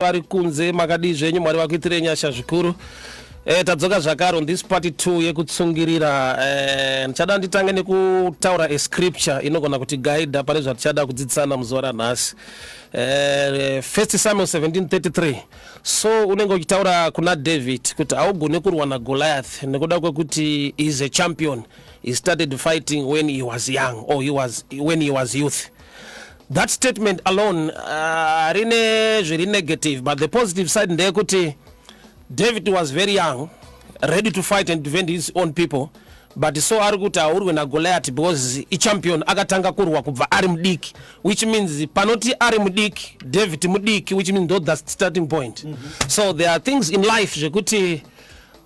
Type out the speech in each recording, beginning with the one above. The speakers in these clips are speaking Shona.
vari kunze makadi zvenyu mwari vakuitire nyasha zvikuru. Tadzoka zvakare on this part 2 yekutsungirira. Ndichada nditange nekutaura a scripture inogona kuti guide pane zvatichada kudzidzisana muzuva ranhasi. 1 Samuel 17:33. So unenge uchitaura kuna David kuti haugone kurwa naGoliath nekuda kwekuti he is a champion. He started fighting when he was young or when he was youth. That statement alone rine zviri negative, but the positive side ndeyekuti David was very young, ready to fight and defend his own people, but so ari kuti aurwe naGoliath because champion akatanga kurwa kubva ari mudiki, which means panoti ari mudiki David mudiki, which means that's the starting point. So there are things in life zvekuti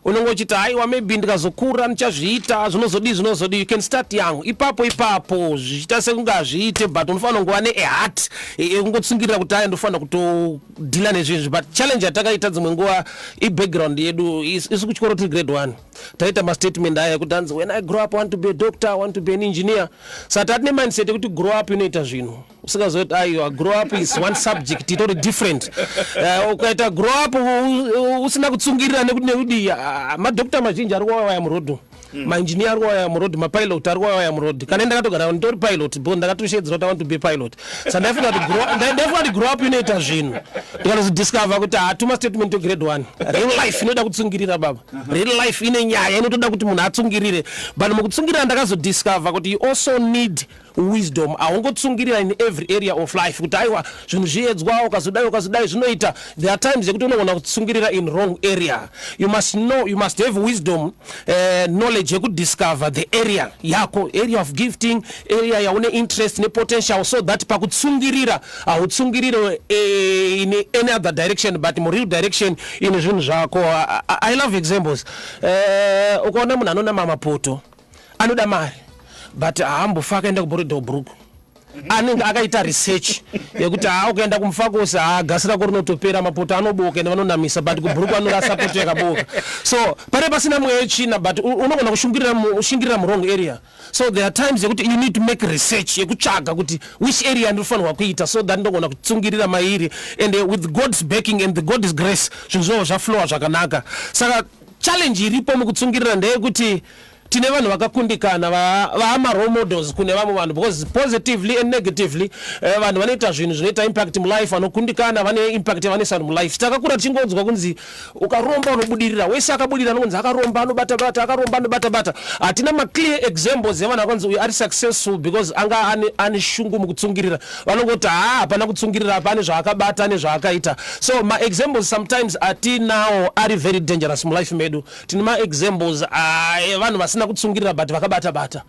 unongochita aiwa maybe ndikazokura ndichazviita zvinozodi you can start young ipapo zvichita sekunga zviite, but unofanira kunge wane a heart ungotsungirira kuti aya ndofanira kutodila nezvinhu. But challenge yatakaita dzimwe nguva background yedu isi kuchikoro tiri grade 1 taita mastatement aya kuti anzi when I grow up I want to be a doctor, I want to be an engineer. Saka tatine mindset yekuti grow up inoita zvinhu usingazoti aiwa grow up is one subject itori different. Ukaita grow up usina kutsungirira nekuti madokta mazhinji ari kuwaya murodhi, maengineer ari kuwaya murodhi, mapilot ari kuwaya murodhi. Kana ndakatogara nditori pilot bo ndakatoshedzera kuti I want to be a pilot. So ndafuna grow up inoita zvinhu ndikazodiscover kuti hatuma statement to grade 1 real life inoda kutsungirira baba. Real life ine nyaya inotoda kuti munhu atsungirire, but mukutsungirira ndakazodiscover kuti you also need wisdom. Aungotsungirira in every area of life kuti aiwa zvinhu zviedzwa ukazodai zvinoita. There are times yekuti unogona kutsungirira in wrong area. You must know, you must have wisdom, knowledge yekudiscover discover the area yako, area of gifting, area yaune interest ne potential, so that pakutsungirira autsungirire in any other direction but more real direction in zvinhu zvako. I love examples. Ukaona munhu anona mamapoto anoda mari but aambofaka enda kuboredho bruku anenge akaita research yekuti ukaenda kumfakosa gasira korinotopera mapoto anoboka ende vanonamisa but kubhuruku anorasa poto yakaboka. So pare pasina mweya china but unogona kushingirira mu wrong area. So there are times yekuti you need to make research yekutsvaga kuti which area ndinofanirwa kuita so that ndogona kutsungirira mairi, and with God's backing and the God's grace zvinhu zvaflowa zvakanaka. Saka challenge iripo mukutsungirira ndeyekuti tine vanhu vakakundikana vama role models kune vamwe vanhu, because positively and negatively vanhu vanoita zvinhu zvinoita impact mu life, vanokundikana vane impact vanesa mu life. Takakura tichingodzwa kunzi ukaromba unobudirira, wese akabudirira anonzi akaromba anobata bata. Hatina ma clear examples yevanhu vakanzi we are successful because anga ane shungu mukutsungirira. Vanongoti hapana kutsungirira, pane zvaakabata nezvaakaita. So ma examples sometimes atinawo ari very dangerous mu life medu. Tine ma examples vanhu vasina kutsungirira but vakabata.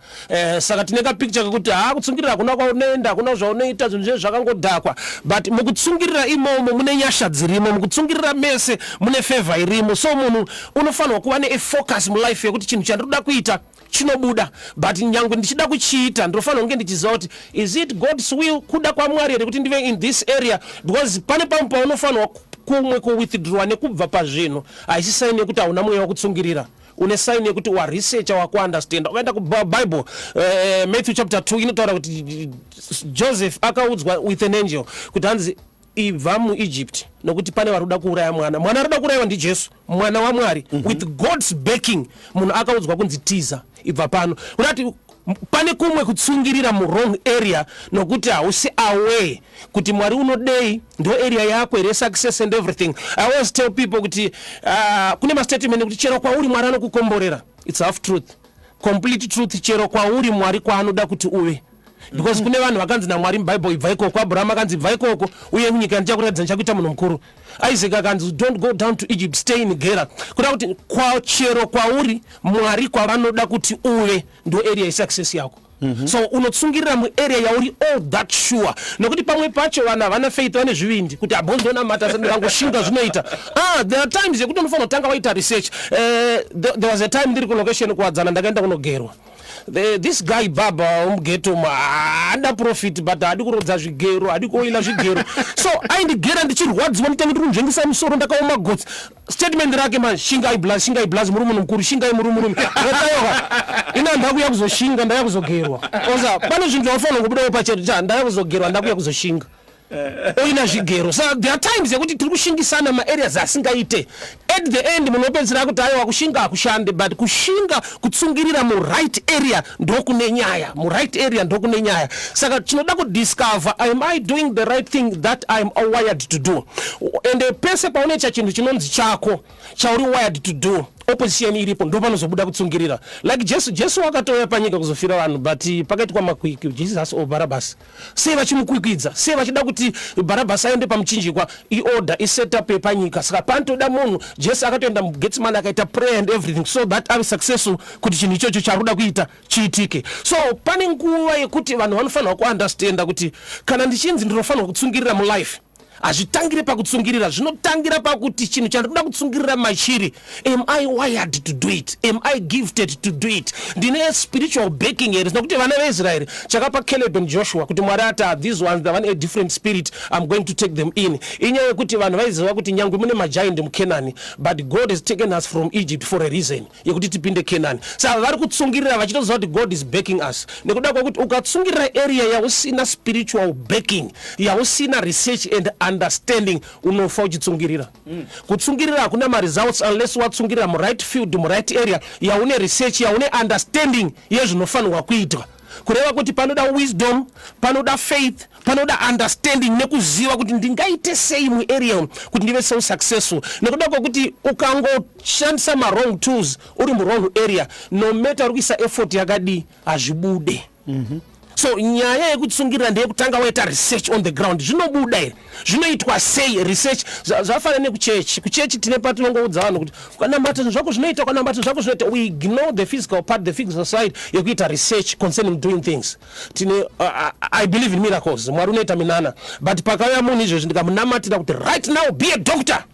Saka tineka picture kuti kutsungirira kuna kwaunoenda kuna zvaunoita zvinhu zvakangodhakwa, but mukutsungirira imomo mune nyasha dzirimo, mukutsungirira mese mune favor irimo. So munhu unofanirwa kuva ne focus mu life yekuti chinhu chandinoda kuita chinobuda, but nyange ndichida kuchiita ndinofanirwa kunge ndichiziva kuti is it God's will, kuda kwaMwari here kuti ndive in this area, because pane pamwe paunofanirwa kumwe kuwithdraw nekubva pazvinhu. Haisi sign yekuti hauna mweya wekutsungirira, une sign yekuti wa research wa understand. Ukaenda ku Bible Matthew chapter 2 inotaura kuti Joseph akaudzwa with an angel kuti hanzi ibva mu Egypt nokuti pane varuda kuuraya mwana aruda kuurayiwa ndi Jesu mwana wa Mwari. With God's backing munhu akaudzwa kunzi tiza ibva pano. Unati pane kumwe kutsungirira mu wrong area nokuti hausi aware kuti Mwari unodei ndo area yako ere success and everything. I always tell people kuti kune ma statement kuti chero kwauri Mwari anokukomborera. It's half truth, complete truth. Chero kwauri Mwari kwaanoda kuti uwe, because kune vanhu vakanzi naMwari muBible ibva ikoko. Abraham akanzi ibva ikoko uye munyika ndichakuratidza ndichakuita munhu mukuru. Isaac akanzi don't go down to Egypt, stay in Gerar. Kuda kuti chero kwauri Mwari kwavanoda kuti uwe ndo area success yako. So unotsungirira mu area yauri all that sure, nokuti pamwe pacho vana vana faith vane zvivindi kuti abondona mata sandangoshinga zvinoita. There are times yekuti unofanira kutanga waita research. There was a time ndiri ku location kuwadzana ndakaenda kunogerwa. This guy baba umgeto anda profit but hadi kurodza zvigero, hadi kuoila zvigero. So aindigera ndichirwadziwa nditanga kunzvengisa musoro ndakaoma gotsi. Statement rake man shingai blaz murume mukuru shingai murume ina ndakuya kuzoshinga ndaya kuzogerwa. Oza pane zvinhu zvafanira kubudawo pachetu ndaya kuzogerwa ndakuya kuzoshinga. oina zvigero. So there are times yekuti tiri kushingisana maareas asingaite. At the end munopedzera kuti aiwa kushinga akushande, but kushinga kutsungirira mu right area ndokune nyaya, mu right area ndokune nyaya. Saka tinoda kudiscover, am I doing the right thing that I'm wired to do? And pese paone chinhu chinonzi chako chauri wired to do, opposition iripo ndo panozobuda kutsungirira. Like Jesu wakatouya panyika kuzofira vanhu, but pakati kwamakwikwi Jesus or Barabbas, sei vachimukwikidza, sei vachida kuti Barabbas aende pamuchinjikwa, iorder isetup yepanyika. Saka panotoda munhu, Jesu akatoenda muGetsemane akaita prayer and everything so that ave successful kuti chinhu ichocho charuda kuita chiitike. So pane nguva yekuti vanhu vanofanira kuunderstanda kuti kana ndichinzi ndinofanira kutsungirira mu life, azvitangire pakutsungirira, zvinotangira pakuti chinhu chandinoda kutsungirira machiri, am I wired to do it? Am I gifted to do it? Ndine spiritual backing here. Nokuti vana veIsraeri chakapa Caleb and Joshua kuti Mwari ati these ones they want a different spirit, I'm going to take them in. Inyaya yekuti vanhu vaiziva kuti nyangwe mune magiant muKenani, but God has taken us from Egypt for a reason, yekuti tipinde Kenani. Saka vari kutsungirira vachitoziva kuti God is backing us. Nekuda kwekuti ukatsungirira area yausina spiritual backing, yausina research and understanding, unofa uchitsungirira. Kutsungirira hakuna results unless watsungirira mu right field, mu right area, yaune research, yaune understanding yezvinofanirwa kuitwa. Kureva kuti panoda wisdom, panoda faith, panoda understanding, nekuziva kuti ndingaite sei mu area kuti ndive so successful. Nekuda kwekuti ukangoshandisa ma wrong tools uri mu wrong area, no matter kuisa effort yakadi hazvibude. So nyaya yekutsungirira ndeyekutanga waita research on the ground. Zvinobuda here, zvinoitwa sei research. Zvafanana nekuchechi. Kuchechi tine patinongoudza vanhu kuti ukanamata zvako zvinoita, ukanamata zvako zvinoita. We ignore the physical part, the physical side yekuita research concerning doing things. Tine I believe in miracles, Mwari unoita minana, but pakauya munhu izvozvo ndikamunamatira kuti right now be a doctor,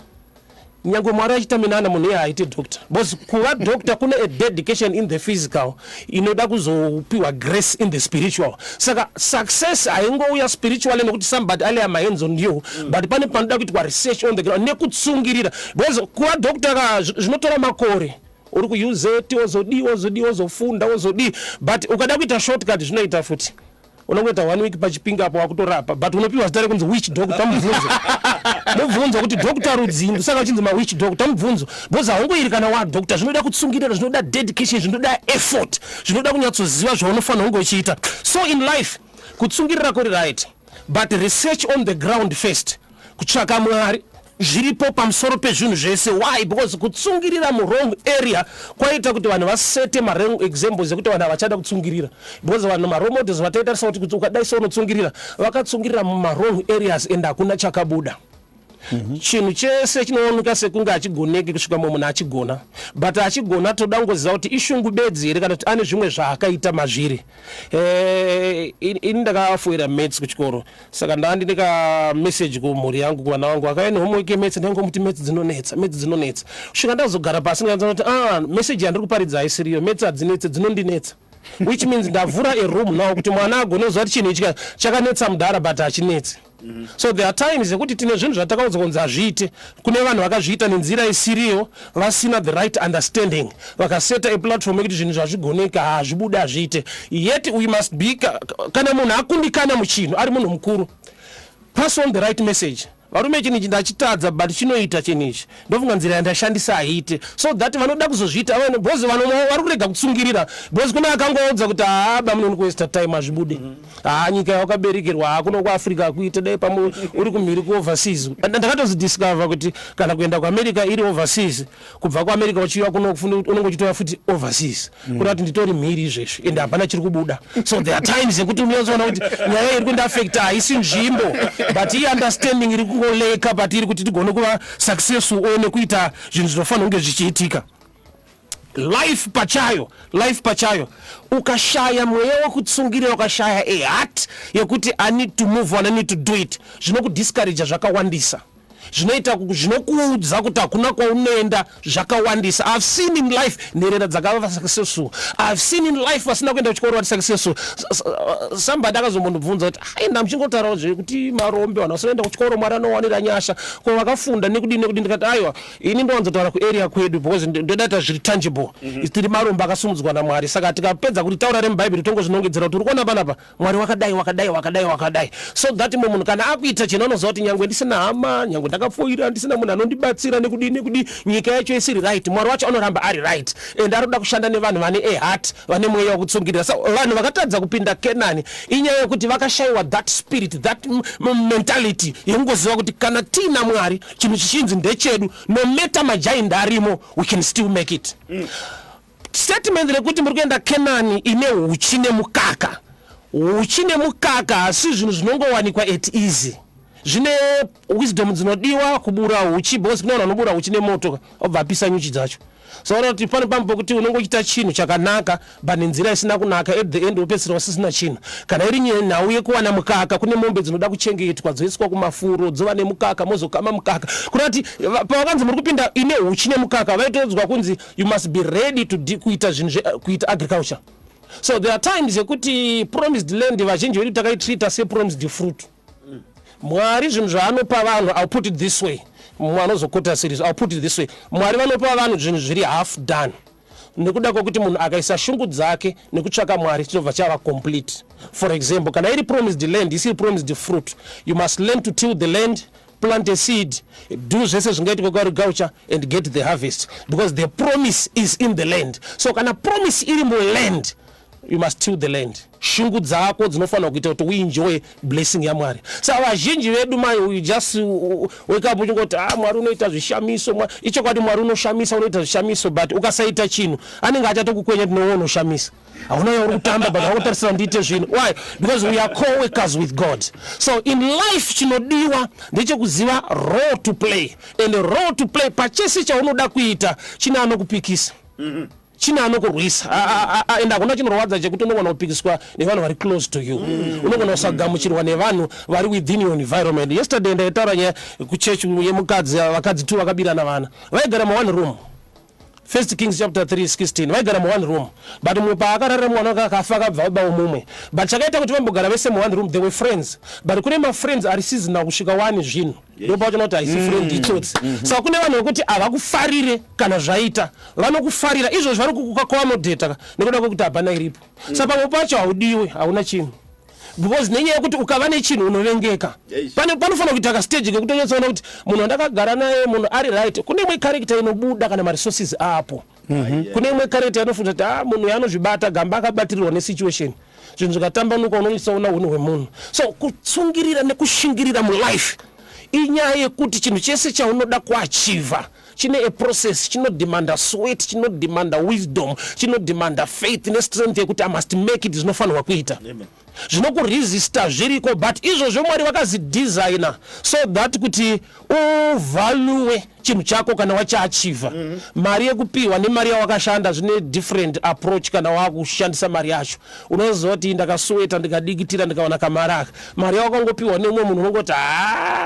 nyangwe Mwari achita minana munhu iye haiti doctor. Because kuva doctor kune a dedication in the physical, inoda kuzopiwa grace in the spiritual. Saka success haingouya spiritually nekuti somebody ali my hands on you, but pane panoda kuitwa research on the ground nekutsungirira. Because kuva doctor zvinotora makore, uri kuuse wozofunda wozodi, but ukada kuita shortcut zvinoita futi. Unongoita 1 week pachipinga apo wakutorapa, but unopiwa zita rekunzi witch doctor. Mubvunzo kuti doctor rudzindu, saka uchinzi ma witch doctor. Mubvunzo boza haungoiri kana wa doctor, zvinoda kutsungirira, zvinoda dedication, zvinoda effort, zvinoda kunyatsoziva zvaunofanira kunge uchiita. So in life kutsungirira kuri right, but research on the ground first, kutsvaka Mwari zviripo pamusoro pezvinhu zvese. Why? Because kutsungirira mu wrong area kwaita kuti vanhu vasete ma wrong examples ekuti vanhu vachada kutsungirira. Because vanhu ma role models vataita kuti ukadai so unotsungirira, vakatsungirira mu ma wrong areas and hakuna chakabuda. Chinhu chese chinooneka sekunge achigoneki kusvika munhu achigona, but achigona toda kungoziva kuti ishungu bedzi here kana kuti ane zvimwe zvaakaita mazviri. Ini ndakafoira maths kuchikoro, saka ndandine ka message kumhuri yangu, kuvana vangu vakaenda homework yemaths, ndangomuti maths dzinonetsa. Kusvika ndazogara pasi ndikanzwa kuti message yandiri kuparidza haisiriyo, maths hadzinetsi, dzinondinetsa. Which means ndavhura a room now kuti mwana agone kuziva kuti chinhu ichi chakanetsa mudhara but hachinetsi. So there are times yekuti tine zvinhu zvatakaudzwa kunzi azviite, kune vanhu vakazviita nenzira isiriyo, vasina the right understanding, vakaseta a platform yekuti zvinhu zvazvigoneka hazvibude azviite. Yet we must be, kana munhu akundikana muchinhu ari munhu mukuru, pass on the right message. Varume chinhu ichi ndachitadza but chinoita chinhu ichi, ndofunga nzira yandashandisa haite, so that vanoda kuzozviita vanhu, because vanhu vari kurega kutsungirira, because kune akangoudza kuti aba munhu kuwaste time hazvibude. Nyika yawakaberekerwa kuno kuAfrica kuita dai pamwe uri kumhiri kuoverseas. Ndakatozidiscover kuti kana kuenda kuAmerica iri overseas, kubva kuAmerica uchiuya kuno kufunda unenge uchitoya futi overseas. Kuti kuti nditori mhiri izvezvi ende hapana chiri kubuda. So there are times yekuti unozoona kuti nyaya iri kundiaffecta haisi nzvimbo, but iyi understanding iri kungoleka, but iri kuti tigone kuva successful one kuita zvinhu zvinofanira kunge zvichiitika. Life pachayo ukashaya mweya wekutsungirira, ukashaya a heart yekuti I need to move on, I need to do it, zvinokudiscourage zvakawandisa. zvinokuudza kuti hakuna kwaunoenda zvakawandisa. I've seen in life nherera dzakava successful. I've seen in life vasina kuenda kuchikoro vati successful. Somebody akazombondibvunza kuti aina muchingotaurawo zvekuti marombe vanhu vasoenda kuchikoro Mwari anowanira nyasha ko vakafunda nekudini ndikati aiwa ini ndowanzotaura kuarea kwedu because ndoda kuti zviri tangible tiri marombe akasumudzwa naMwari. Saka tikapedza kuti taura remubhaibheri tongozvinongedzera kuti uri kuona panapa Mwari wakadai. So that munhu kana akuita chinonoziva kuti nyangwe ndisina hama, nyangwe ndakapfuura, ndisina munhu anondibatsira nekudini nyika yacho isiri right, Mwari wacho anoramba ari right and arikuda kushanda nevanhu vane heart vane mweya wekutsungirira. So vanhu vakatadza kupinda Kenani inyaya yekuti vakashayiwa that spirit, that mentality yekungoziva kuti kana tina Mwari chinhu chichinzi ndechedu, no matter majainda arimo we can still make it. Statement rekuti muri kuenda Kenani ine huchine mukaka asi zvinhu zvinongowanikwa at easy. Zvine wisdom dzinodiwa kubura huchi because kuna vanhu vanobura huchi nemoto obva apisa nyuchi dzacho. So kuti pane pambo kuti unongoita chinhu chakanaka but nenzira isina kunaka at the end upesera usisina chinhu. Kana iri nhau yekuwana mukaka kune mombe dzinoda kuchengetwa dzoiswa kumafuro dzova nemukaka mozokama mukaka. Kuna kuti pavakanzi muri kupinda ine huchi nemukaka vaitodzwa kunzi you must be ready to kuita agriculture. So there are times yekuti promised land vazhinji vedu takaitreata se promised fruit. Mwari zvinhu zvaanopa vanhu, I'll put it this way, mwanozokota series, I'll put it this way, Mwari vanopa vanhu zvinhu zviri half done nekuda kwokuti munhu akaisa shungu dzake nekutsvaka Mwari chinobva chava complete. For example, kana iri promised land isiri promised fruit, you must learn to till the land, plant a seed, do zvese zvingaitika kuagriculture and get the harvest because the promise is in the land. So kana promise iri muland, you must till the land. Shungu dzako dzinofanira kuita kuti we enjoy blessing yaMwari. Saka vazhinji vedu we just wake up uchingoti Mwari unoita zvishamiso, icho kwati Mwari unoshamisa, unoita zvishamiso but ukasaita chinhu anenge achatokukwenya kuti nowe unoshamisa. Hauna uri kutamba but hautarisira ndiite zvinhu. Why? Because we are co-workers with God. So in life chinodiwa ndechekuziva role to play, and role to play pachese chaunoda kuita china anokupikisa. China anokurwisa and akuna chinorwadza chekuti unogona kupikiswa nevanhu vari close to you. Unogona kusagamuchirwa nevanhu vari within your environment. Yesterday ndaitaura nyaya kuchechi yemukadzi vakadzi 2 vakabirana vana vaigara mu one room. 1 Kings chapter 3:16 vaigara mu one room but mumwe paakarara mwana akafa akabva abawo mumwe but chakaita kuti vambogara vese mu one room they were friends but kune mafriends ari seasonal kusvika wani zvinhu ndopa chinoti haisi friend itsotsi. Saka kune vanhu vekuti havakufarire kana zvaita vanokufarira izvo zvari kukuaccommodata nekuda kwekuti hapana iripo. Saka pamwe pacho haudiwe hauna chinhu because nenyaya yekuti ukava nechinhu unovengeka. Panofanira kuita kastage kekutonyatsaona kuti munhu andakagara naye munhu ari right, kune imwe character inobuda kana maresources apo. Kune imwe character inofunza kuti munhu yanozvibata gamba akabatirirwa nesituation zvinhu zvikatambanuka unonyasaona unhu hwemunhu. So kutsungirira nekushingirira mulife inyaya yekuti chinhu chese chaunoda kuachiva chine a process, chinodemanda sweat, chinodemanda wisdom, chinodemanda faith nestrength yekuti I must make it zvinofanirwa kuita. Zvinokuresista zviriko but izvozvo Mwari vakazidesigner so that kuti uvalue chinhu chako kana wachiachiva. Mari yekupiwa nemari yawakashanda zvine different approach kana wakushandisa mari yacho. Unoziva kuti ndakasweta ndikadigitira ndikawana kamari aka. Mari yawakangopiwa nemumwe munhu unongoti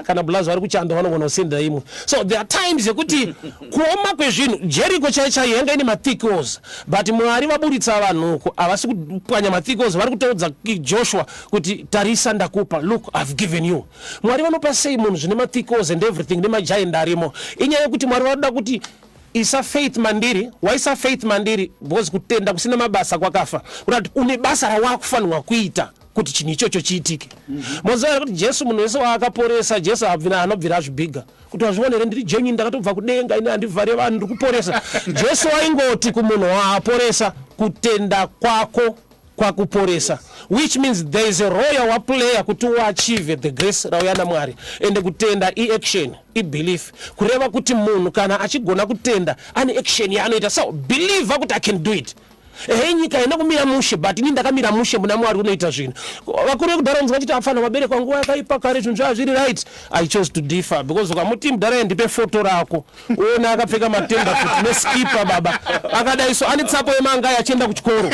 kana bulazi vari kuchanda vanogona kusenda imwe. So there are times yekuti kuoma kwezvinhu Jericho chaichaiyo yanga ine mathick walls but Mwari vaburitsa vanhuko havasi kupwanya mathick walls, vari kutaudza Joshua kuti tarisa ndakupa, look I've given you. Mwari vanopa sei munhu zvine mathick walls and everything nemagiant arimo inyaya yekuti Mwari vanoda kuti isa faith mandiri. Waisa faith mandiri because kutenda kusina mabasa kwakafa, kuti une basa rawakufanirwa kuita kuti chinhu ichocho chiitike. Moziva kuti Jesu munhu wese waakaporesa Jesu anobvira azvibiga kuti wazvionere ndiri jenyu ndakatobva kudenga ine handivhare vanhu ndiri kuporesa. Jesu waingoti kumunhu waaporesa kutenda kwako kwakuporesa, which means there is a role wa player kuti uachieve the grace rauya naMwari ende kutenda action belief kureva kuti munhu kana achigona kutenda ane action yaanoita. So believe kuti I can do it. Nyika ina kumira mushe but ini ndakamira mushe muna Mwari unoita zvinhu. Vakuru vekudhara unzwa kuti afana mabereka nguva yakaipa kare zvinhu zvazviri right. I chose to differ because ukamuti mudhara ndipe foto rako uona akapfeka matemba kuti neskipa baba akadai so ane tsapo yemanga achienda kuchikoro.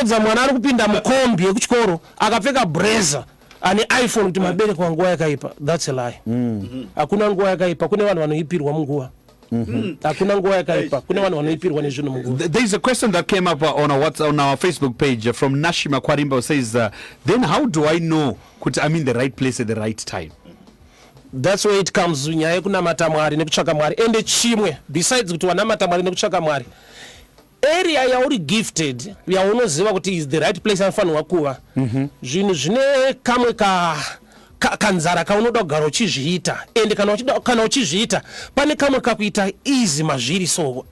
Edza mwana ari kupinda mukombi yekuchikoro akapfeka blazer ane iPhone kuti mabereko nguwa yakaipa. That's a lie. Hakuna nguwa yakaipa, kune vanhu vanoipirwa munguwa. Hakuna nguwa yakaipa, kune vanhu vanoipirwa nezvinhu munguwa. There is a question that came up on our Facebook page from Nashima Kwarimba, who says, then how do I know I'm in the right place at the right time? That's where it comes. Nyaya kunamata Mwari nekutsvaka Mwari. Ende chimwe besides kuti wanamata Mwari nekutsvaka Mwari, area yauri gifted yaunoziva kuti is the right place anofanirwa kuva, zvinhu zvine kamwe kanzara kaunoda kugara uchizviita, ende kana uchizviita pane kamwe kakuita easy mazviri, so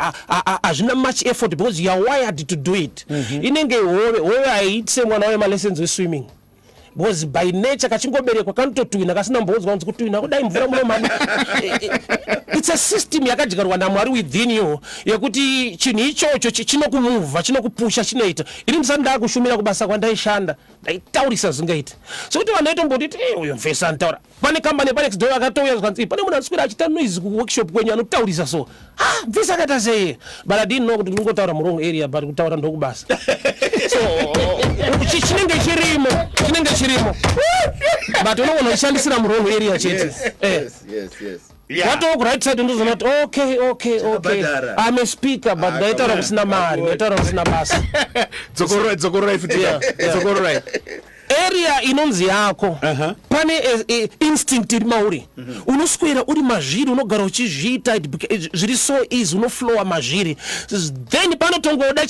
hazvina much effort because you are wired to do it. Inenge hove haiiti semwana wemalessons weswimming, because by nature kachingoberekwa kanototwina kasina mbodzwa kunzi kutwina kudai mvura muno mama. It's a system yakadyarwa naMwari within you yekuti chinhu ichocho chinokumuvha, chinokupusha, chinoita. Ini ndisati ndakushumira kubasa kwandaishanda ndaitaurisa zingaita, so kuti vanhu vaitomboti uyo mvesa anotaura pane kambani pane xdo akatouya zvanzi pane munhu anoswera achita noise kuworkshop kwenyu anotaurisa so mvesa akaita sei, but I didn't know kuti ndingotaura muwrong area but kutaura ndokubasa. So chinenge chirimo but unogona kuchishandisira muwrong area chete. Yes. What all right side ndozo not okay. I'm a speaker but ndaitaura kusina mari, ndaitaura kusina basa. Zokorai futhi. Zokorai. Area inonzi yako pane instinct iri mauri, unoswera uri mazviri, unogara uchizviita zviri so easy, unoflowa mazviri, then panotongoda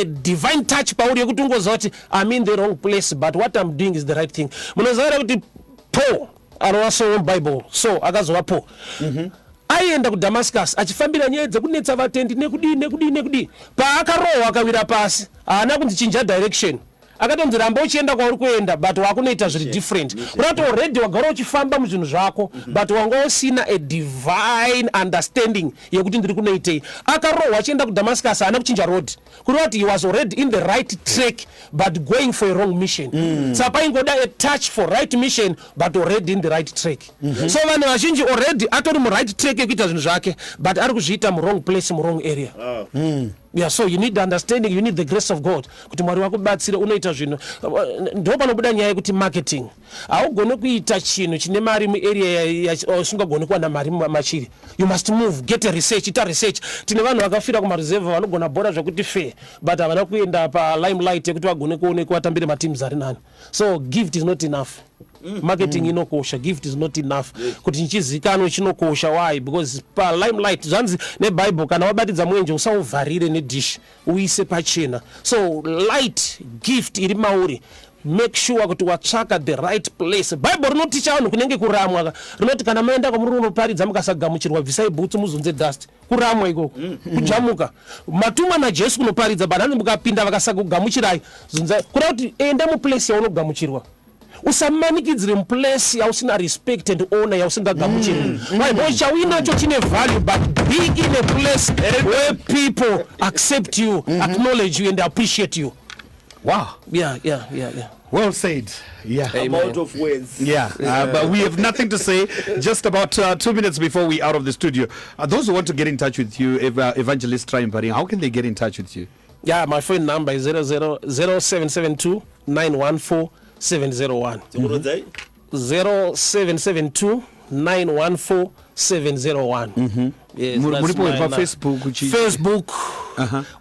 divine touch pauri yekuti ungoziva kuti I'm in the wrong place but what I'm doing is the right thing. Munoziva kuti Paul anowasowo Bible, so akazova Paul aienda kuDamascus achifambira nyaya dzekunetsa vatendi nekudii paakarohwa akawira pasi haana kunzichinja direction, akatonzi ramba uchienda kwauri kuenda but wakunoita zviri different. Unati already wagara uchifamba muzvinhu zvako but wanga usina a divine understanding yekuti ndiri kunoitei. Akarohwa achienda kuDamascus haana kuchinja road, kureva kuti he was already in the right track but going for a wrong mission. Saka paingoda a touch for right mission but already in the right track. So vanhu vazhinji already atori mu right track yekuita zvinhu zvake but ari kuzviita mu wrong place, mu wrong area. Yeah, so you need the understanding, you need the grace of God kuti Mwari wakubatsire unoita zvinhu. Ndo panobuda nyaya yekuti marketing haugoni kuita chinhu chine mari muarea usingagoni kuwana mari machiri. You must move, get a research, ita research. Tine vanhu vakafira kumareserve vanogona bhora zvakuti fair but havana kuenda palimelight yekuti vagone kuonekwa vatambire mateams ari nani. So gift is not enough. Marketing inokosha, gift is not enough. Kuti nchizikanwa chinokosha. Why? Because pa limelight zvanzi neBible kana wabatidza mwenje usauvharire nedish uise pachena. So light gift iri mauri, make sure kuti watsvaka the right place. Bible rinoticha vanhu kunenge kuramwa, rinoti kana maenda kwamuri unoparidza mukasagamuchirwa bvisai bhutsu muzunze dust, kuramwa ikoko kujamuka. Matuma naJesu kunoparidza but hanzi mukapinda vakasakugamuchirai zunzai, kureva kuti enda muplace yaunogamuchirwa, usamanikidzire muplace yausina respect and honor yausingagamuchirwa. Why? Chauinacho chine value but be in a place where people accept you, acknowledge you and appreciate you. Wow. Yeah. Well said. Yeah. I'm out of words. Yeah, but we have nothing to say. Just about 2 minutes before we out of the studio. Those who want to get in touch with you, Evangelist Trymore Muparinga, how can they get in touch with you? Yeah, my phone number is 0772 914 701. 0772 914 701. Yes, Facebook,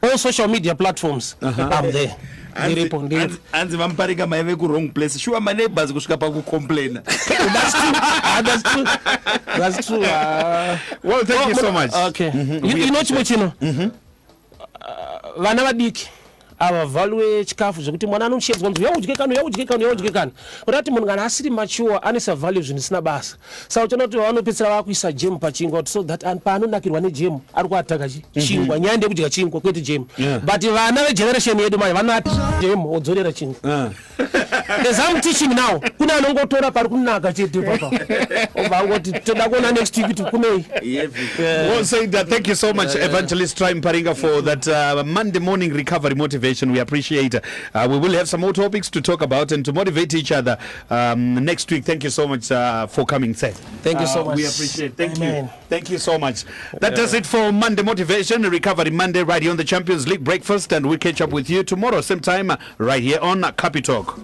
all social media platforms. I'm there. Anzi Muparinga maive ku wrong place. Sure my neighbors kusvika pakucomplain. That's true. Well, thank you so much. Okay. You know chimwe chino. Vana vadiki avavalue chikafu zvekuti mwana anoshedzwa kuti yaudye kanu urati munhu kana asiri mature anesa value zvinisina basa. Saka uchaona kuti vanopedzisira vakuisa jam pachingwa so that paanonakirwa nejam ari kuataka chingwa, nyaya ndeyekudya chingwa kwete jam. But vana vegeneration yedu mai vanoti jam odzorera chingwa. As I'm teaching now, kuna anongotora pari kunaka chete papa. Obangoti toda kuona next week tukumei. Well said. Thank you so much, Evangelist Trymore Muparinga, for that Monday morning recovery motivation. We appreciate. We will have some more topics to talk about and to motivate each other next week. Thank you so much for coming, sir. Thank you so much. We appreciate. Thank you. Thank you so much. That does it for Monday Motivation, Recovery Monday, right here on the Champions League Breakfast, and we'll catch up with you tomorrow, same time, right here on Capi Talk.